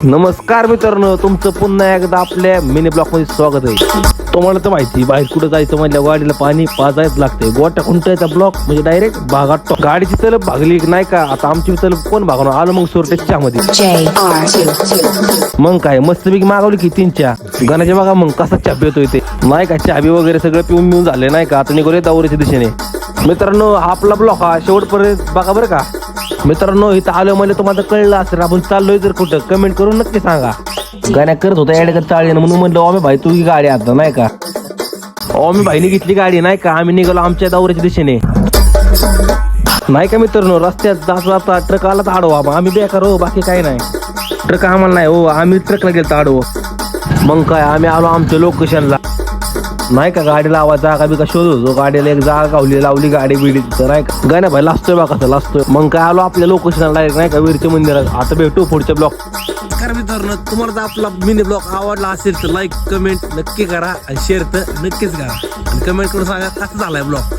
नमस्कार मित्रांनो, तुमचं पुन्हा एकदा आपल्या मिनी ब्लॉक मध्ये स्वागत आहे. तुम्हाला तर माहिती बाहेर कुठं जायचं म्हणल्या गाडीला पाणी पाजायच लागते. गोट्या खुंटायचा ब्लॉक म्हणजे डायरेक्ट भागात टॉप. गाडीची तलप भागली नाही का, आता आमची तलप कोण भागवणार आलं मग सोरटेच्या मध्ये. मग काय मस्तपैकी मागवली की 3 गणाच्या बघा मग कसा चहा पितोय ते नाही का. चाबी वगैरे सगळं पिऊन मिळून झाले नाही का. आता निघाले दौऱ्याच्या दिशेने. मित्रांनो आपला ब्लॉक हा शेवटपर्यंत बघा बरं का. मित्रांनो इथं आलो म्हणजे तुम्हाला कळलं असेल आपण चाललोय जर कुठं कमेंट करून नक्की सांगा. गाण्या करत होता ऍड चाळी म्हणून म्हणलं ओमे भाई तू ही गाडी आता नाही का. ओमे भाईने घेतली गाडी नाही का. आम्ही निघालो आमच्या दौऱ्याच्या दिशेने नाही का. मित्रांनो रस्त्यात जात जाता ट्रक आला तर आडवा आम्ही बेकार हो, बाकी काही नाही. ट्रक आम्हाला नाही हो, आम्ही ट्रकला गेलो आडवं. मग काय आम्ही आलो आमच्या लोकेशनला नाही का. गाडी लावायचा जागा बी का शोधत होतो. गाडीला एक जागा गावली लावली गाडी बिडी नाही का. गाण्या भाई लाजतोय बा कसं लाजतोय. मग काय आलो आपल्या लोकेशनला डायरेक्ट नाही का वीरच्या मंदिरात. आता भेटू पुढच्या ब्लॉक. तर मित्रांनो तुम्हाला जर आपला मिनी ब्लॉग आवडला असेल तर लाईक कमेंट नक्की करा आणि शेअर तर नक्कीच करा आणि कमेंट करून सांगा कसा झालाय ब्लॉग.